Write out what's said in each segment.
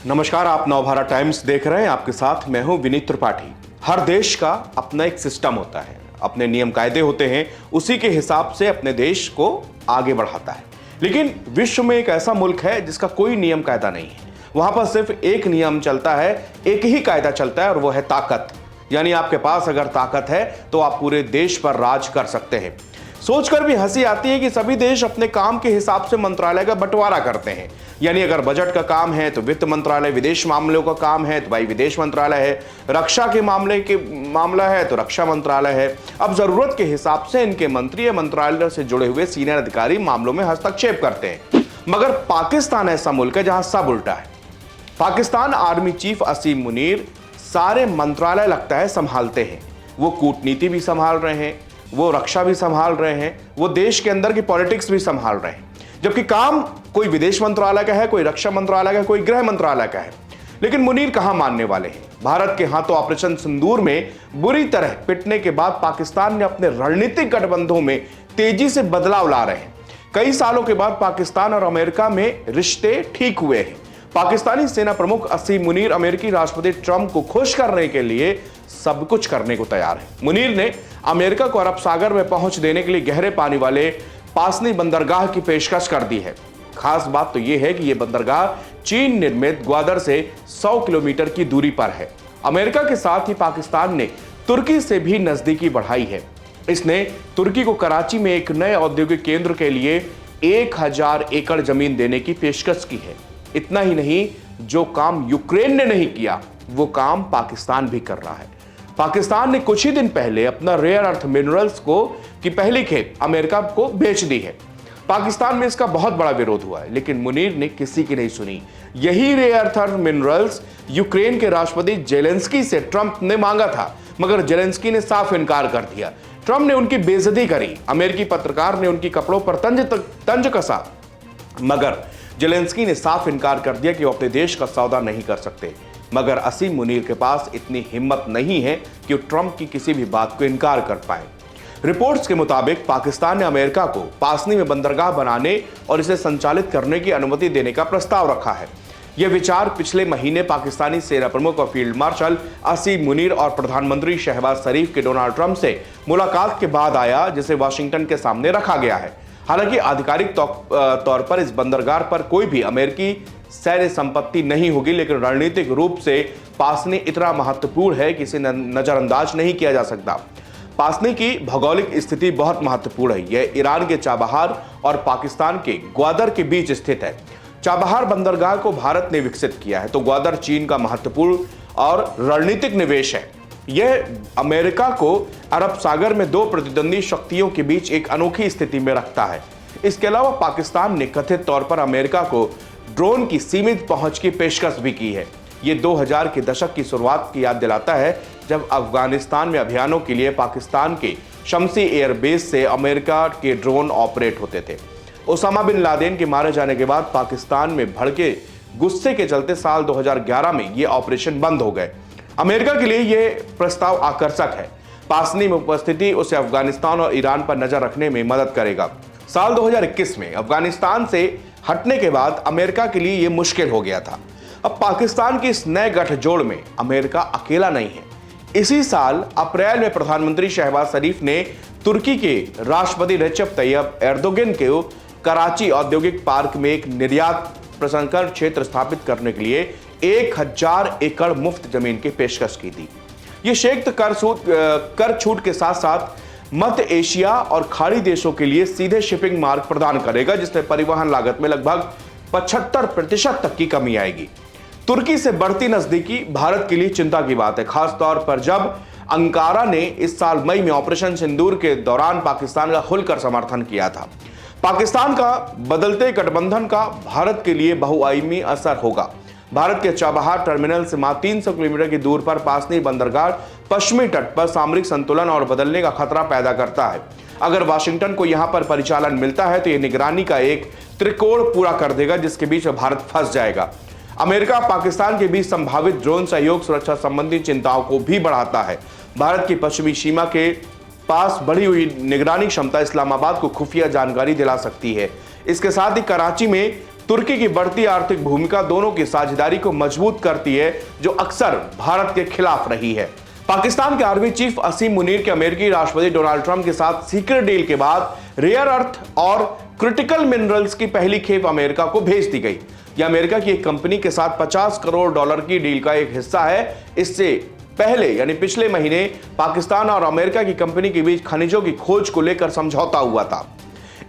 नमस्कार, आप नवभारत टाइम्स देख रहे हैं। आपके साथ मैं हूं विनीत त्रिपाठी। हर देश का अपना एक सिस्टम होता है, अपने नियम कायदे होते हैं, उसी के हिसाब से अपने देश को आगे बढ़ाता है। लेकिन विश्व में एक ऐसा मुल्क है जिसका कोई नियम कायदा नहीं है। वहां पर सिर्फ एक नियम चलता है, एक ही कायदा चलता है, और वो है ताकत। यानी आपके पास अगर ताकत है तो आप पूरे देश पर राज कर सकते हैं। सोचकर भी हंसी आती है कि सभी देश अपने काम के हिसाब से मंत्रालय का बंटवारा करते हैं। यानी अगर बजट का काम है तो वित्त मंत्रालय, विदेश मामलों का काम है तो भाई विदेश मंत्रालय है, रक्षा के मामला है तो रक्षा मंत्रालय है। अब जरूरत के हिसाब से इनके मंत्री या मंत्रालय से जुड़े हुए सीनियर अधिकारी मामलों में हस्तक्षेप करते हैं। मगर पाकिस्तान ऐसा मुल्क है जहां सब उल्टा है। पाकिस्तान आर्मी चीफ असीम मुनीर सारे मंत्रालय लगता है संभालते हैं। वो कूटनीति भी संभाल रहे हैं, वो रक्षा भी संभाल रहे हैं, वो देश के अंदर की पॉलिटिक्स भी संभाल रहे हैं। जबकि काम कोई विदेश मंत्रालय का है, कोई रक्षा मंत्रालय का, कोई गृह मंत्रालय का है। लेकिन मुनीर कहां मानने वाले हैं। भारत के हाथों ऑपरेशन सिंदूर में बुरी तरह पिटने के बाद पाकिस्तान ने अपने रणनीतिक गठबंधनों में तेजी से बदलाव ला रहे हैं। कई सालों के बाद पाकिस्तान और अमेरिका में रिश्ते ठीक हुए हैं। पाकिस्तानी सेना प्रमुख असीम मुनीर अमेरिकी राष्ट्रपति ट्रंप को खुश करने के लिए सब कुछ करने को तैयार है। मुनीर ने अमेरिका को अरब सागर में पहुंच देने के लिए गहरे पानी वाले पासनी बंदरगाह की पेशकश कर दी है। खास बात तो यह है कि यह बंदरगाह चीन निर्मित ग्वादर से 100 किलोमीटर की दूरी पर है। अमेरिका के साथ ही पाकिस्तान ने तुर्की से भी नजदीकी बढ़ाई है। इसने तुर्की को कराची में एक नए औद्योगिक केंद्र के लिए 1000 एकड़ जमीन देने की पेशकश की है। इतना ही नहीं, जो काम यूक्रेन ने नहीं किया वो काम पाकिस्तान भी कर रहा है। पाकिस्तान ने कुछ ही दिन पहले अपना रेयर अर्थ मिनरल्स की पहली खेप अमेरिका को बेच दी है। पाकिस्तान में इसका बहुत बड़ा विरोध हुआ है, लेकिन मुनीर ने किसी की नहीं सुनी। यही रेयर अर्थ मिनरल्स यूक्रेन के राष्ट्रपति जेलेंस्की से ट्रंप ने मांगा था, मगर जेलेंस्की ने साफ इनकार कर दिया। ट्रंप ने उनकी बेइज्जती करी। अमेरिकी पत्रकार ने उनकी कपड़ों पर तंज कसा, मगर जेलेंस्की ने साफ इनकार कर दिया कि वो अपने देश का सौदा नहीं कर सकते। मगर असीम मुनीर के पास इतनी हिम्मत नहीं है कि वो ट्रंप की किसी भी बात को इनकार कर पाए। रिपोर्ट्स के मुताबिक पाकिस्तान ने अमेरिका को पासनी में बंदरगाह बनाने और इसे संचालित करने की अनुमति देने का प्रस्ताव रखा है। यह विचार पिछले महीने पाकिस्तानी सेना प्रमुख और फील्ड मार्शल असीम मुनीर और प्रधानमंत्री शहबाज शरीफ के डोनाल्ड ट्रंप से मुलाकात के बाद आया, जिसे वाशिंगटन के सामने रखा गया है। हालांकि आधिकारिक तौर पर इस बंदरगाह पर कोई भी अमेरिकी सैन्य संपत्ति नहीं होगी, लेकिन रणनीतिक रूप से पासनी इतना महत्वपूर्ण है कि इसे नजरअंदाज नहीं किया जा सकता। पासनी की भौगोलिक स्थिति बहुत महत्वपूर्ण है। यह ईरान के चाबहार और पाकिस्तान के ग्वादर के बीच स्थित है। चाबहार बंदरगाह को भारत ने विकसित किया है, तो ग्वादर चीन का महत्वपूर्ण और रणनीतिक निवेश है। यह अमेरिका को अरब सागर में दो प्रतिद्वंदी शक्तियों के बीच एक अनोखी स्थिति में रखता है। इसके अलावा पाकिस्तान ने कथित तौर पर अमेरिका को ड्रोन की सीमित पहुंच की पेशकश भी की है। ये 2000 के दशक की शुरुआत की याद दिलाता है, जब अफगानिस्तान में अभियानों के लिए पाकिस्तान के शम्सी एयरबेस से अमेरिका के ड्रोन ऑपरेट होते थे। ओसामा बिन लादेन के मारे जाने के बाद पाकिस्तान में भड़के गुस्से के चलते साल 2011 में ये ऑपरेशन बंद हो गए। अमेरिका के लिए यह प्रस्ताव आकर्षक है। पासनी में उपस्थिति उसे अफगानिस्तान और ईरान पर नजर रखने में मदद करेगा। साल 2021 में अफगानिस्तान से हटने के बाद अमेरिका के लिए यह मुश्किल हो गया था। अब पाकिस्तान के इस नए गठजोड़ में अमेरिका अकेला नहीं है। इसी साल अप्रैल में प्रधानमंत्री शहबाज शरीफ ने तुर्की के राष्ट्रपति रेचेप तैयब एर्दोगन को कराची औद्योगिक पार्क में एक निर्यात प्रसंस्करण क्षेत्र स्थापित करने के लिए 1000 एकड़ मुफ्त जमीन की पेशकश की थी। यह क्षेत्र कर छूट के साथ साथ मध्य एशिया और खाड़ी देशों के लिए सीधे शिपिंग मार्ग प्रदान करेगा, जिससे परिवहन लागत में लगभग 75% तक की कमी आएगी। तुर्की से बढ़ती नजदीकी भारत के लिए चिंता की बात है, खासतौर पर जब अंकारा ने इस साल मई में ऑपरेशन सिंदूर के दौरान पाकिस्तान का खुलकर समर्थन किया था। पाकिस्तान का बदलते गठबंधन का भारत के लिए बहुआयामी असर होगा। भारत के चाबहार टर्मिनल से मात्र 300 किलोमीटर की दूर पर पासनी बंदरगाह पश्चिमी तट पर सामरिक संतुलन और बदलने का खतरा पैदा करता है। अगर वाशिंगटन को यहां पर परिचालन मिलता है तो यह निगरानी का एक त्रिकोण पूरा कर देगा, जिसके बीच भारत फंस जाएगा। अमेरिका पाकिस्तान के बीच संभावित ड्रोन सहयोग सुरक्षा संबंधी चिंताओं को भी बढ़ाता है। भारत की पश्चिमी सीमा के पास बढ़ी हुई निगरानी क्षमता इस्लामाबाद को खुफिया जानकारी दिला सकती है। इसके साथ ही कराची में तुर्की की बढ़ती आर्थिक भूमिका दोनों की साझेदारी को मजबूत करती है, जो अक्सर भारत के खिलाफ रही है। पाकिस्तान के आर्मी चीफ असीम मुनीर के अमेरिकी राष्ट्रपति डोनाल्ड ट्रंप के साथ सीक्रेट डील के बाद रेयर अर्थ और क्रिटिकल मिनरल्स की पहली खेप अमेरिका को भेज दी गई। यह अमेरिका की एक कंपनी के साथ $50 करोड़ की डील का एक हिस्सा है। इससे पहले यानी पिछले महीने पाकिस्तान और अमेरिका की कंपनी के बीच खनिजों की खोज को लेकर समझौता हुआ था।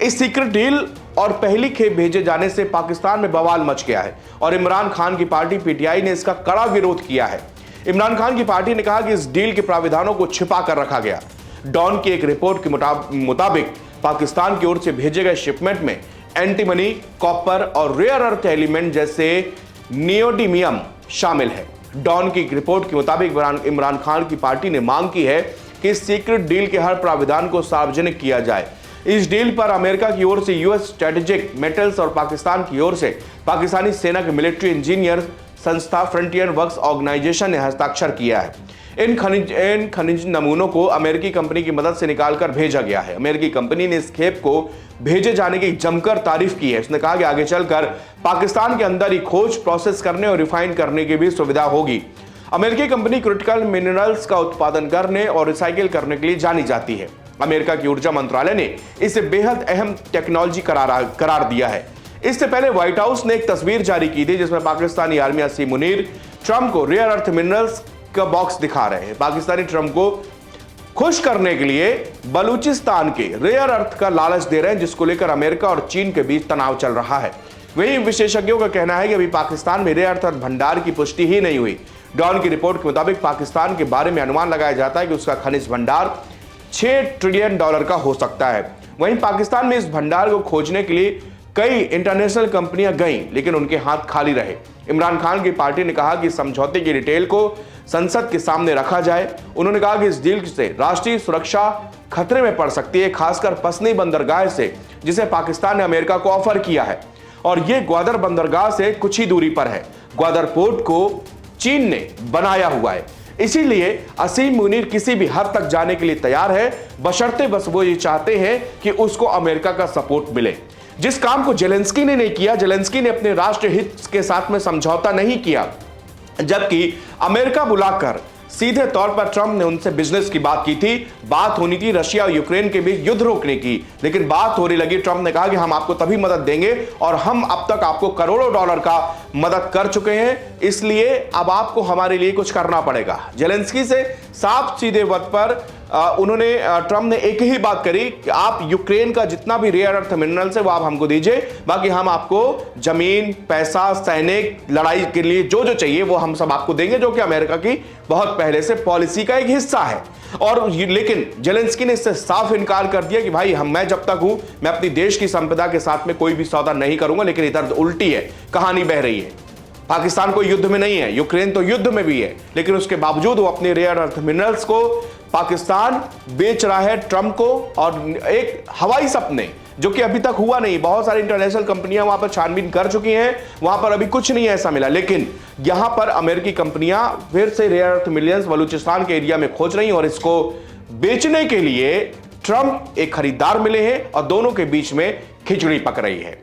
इस सीक्रेट डील और पहली खेप भेजे जाने से पाकिस्तान में बवाल मच गया है और इमरान खान की पार्टी पीटीआई ने इसका कड़ा विरोध किया है। इमरान खान की पार्टी ने कहा कि इस डील के प्राविधानों को छिपा कर रखा गया। डॉन की एक रिपोर्ट के मुताबिक पाकिस्तान की ओर से भेजे गए शिपमेंट में एंटीमनी, कॉपर और रेयर अर्थ एलिमेंट जैसे नियोडिमियम शामिल है। डॉन की रिपोर्ट के मुताबिक इमरान खान की पार्टी ने मांग की है कि इस सीक्रेट डील के हर प्राविधान को सार्वजनिक किया जाए। इस डील पर अमेरिका की ओर से यूएस स्ट्रेटेजिक मेटल्स और पाकिस्तान की ओर से पाकिस्तानी सेना के मिलिट्री इंजीनियर संस्था फ्रंटियर वर्क्स ऑर्गेनाइजेशन ने हस्ताक्षर किया है। इन खनिज नमूनों को अमेरिकी कंपनी की मदद से निकालकर भेजा गया है। अमेरिकी कंपनी ने इस खेप को भेजे जाने की जमकर तारीफ की है। उसने कहा कि आगे चलकर पाकिस्तान के अंदर ही खोज, प्रोसेस करने और रिफाइन करने की भी सुविधा होगी। अमेरिकी कंपनी क्रिटिकल मिनरल्स का उत्पादन करने और रिसाइकिल करने के लिए जानी जाती है। अमेरिका की ऊर्जा मंत्रालय ने इसे बेहद अहम टेक्नोलॉजी करार दिया है। इससे पहले व्हाइट हाउस ने एक तस्वीर जारी की थी जिसमें पाकिस्तानी आर्मी असीम मुनीर ट्रंप को रेयर अर्थ मिनरल्स का बॉक्स दिखा रहे हैं। पाकिस्तानी ट्रंप को खुश करने के लिए बलूचिस्तान के रेयर अर्थ का लालच दे रहे हैं, जिसको लेकर अमेरिका और चीन के बीच तनाव चल रहा है। वहीं विशेषज्ञों का कहना है कि अभी पाकिस्तान में रेयर अर्थ भंडार की पुष्टि ही नहीं हुई। डॉन की रिपोर्ट के मुताबिक पाकिस्तान के बारे में अनुमान लगाया जाता है कि उसका खनिज भंडार $6 ट्रिलियन का हो सकता है। वहीं पाकिस्तान में इस भंडार को खोजने के लिए कई इंटरनेशनल कंपनियां गईं, लेकिन उनके हाथ खाली रहे। इमरान खान की पार्टी ने कहा कि समझौते की डिटेल को संसद के सामने रखा जाए। उन्होंने कहा कि इस डील से राष्ट्रीय सुरक्षा खतरे में पड़ सकती है, खासकर पसनी बंदरगाह से, जिसे पाकिस्तान ने अमेरिका को ऑफर किया है और यह ग्वादर बंदरगाह से कुछ ही दूरी पर है। ग्वादर पोर्ट को चीन ने बनाया हुआ है, इसीलिए असीम मुनीर किसी भी हद तक जाने के लिए तैयार है, बशर्ते बस वो ये चाहते हैं कि उसको अमेरिका का सपोर्ट मिले। जिस काम को जेलेंस्की ने नहीं किया, जेलेंस्की ने अपने राष्ट्र हित के साथ में समझौता नहीं किया, जबकि अमेरिका बुलाकर सीधे तौर पर ट्रंप ने उनसे बिजनेस की बात की थी। बात होनी थी रशिया और यूक्रेन के बीच युद्ध रोकने की, लेकिन बात होने लगी। ट्रंप ने कहा कि हम आपको तभी मदद देंगे और हम अब तक आपको करोड़ों डॉलर का मदद कर चुके हैं, इसलिए अब आपको हमारे लिए कुछ करना पड़ेगा। जेलेंस्की से साफ सीधे वक्त पर ट्रंप ने एक ही बात करी कि आप यूक्रेन का जितना भी रेयर अर्थ मिनरल्स है वो आप हमको दीजिए, बाकी हम आपको जमीन, पैसा, सैनिक, लड़ाई के लिए जो जो चाहिए वो हम सब आपको देंगे, जो कि अमेरिका की बहुत पहले से पॉलिसी का एक हिस्सा है। और लेकिन जेलेंस्की ने इससे साफ इनकार कर दिया कि भाई मैं जब तक हूं, मैं अपनी देश की संपदा के साथ में कोई भी सौदा नहीं करूंगा। लेकिन इधर उल्टी है, कहानी बह रही है। पाकिस्तान को युद्ध में नहीं है, यूक्रेन तो युद्ध में भी है, लेकिन उसके बावजूद वो अपने रेयर अर्थ मिनरल्स को पाकिस्तान बेच रहा है ट्रंप को। और एक हवाई सपने जो कि अभी तक हुआ नहीं, बहुत सारी इंटरनेशनल कंपनियां वहां पर छानबीन कर चुकी हैं, वहां पर अभी कुछ नहीं ऐसा मिला, लेकिन यहां पर अमेरिकी कंपनियां फिर से रेयर अर्थ मिनरल्स बलूचिस्तान के एरिया में खोज रही हैं और इसको बेचने के लिए ट्रंप एक खरीदार मिले हैं और दोनों के बीच में खिचड़ी पक रही है।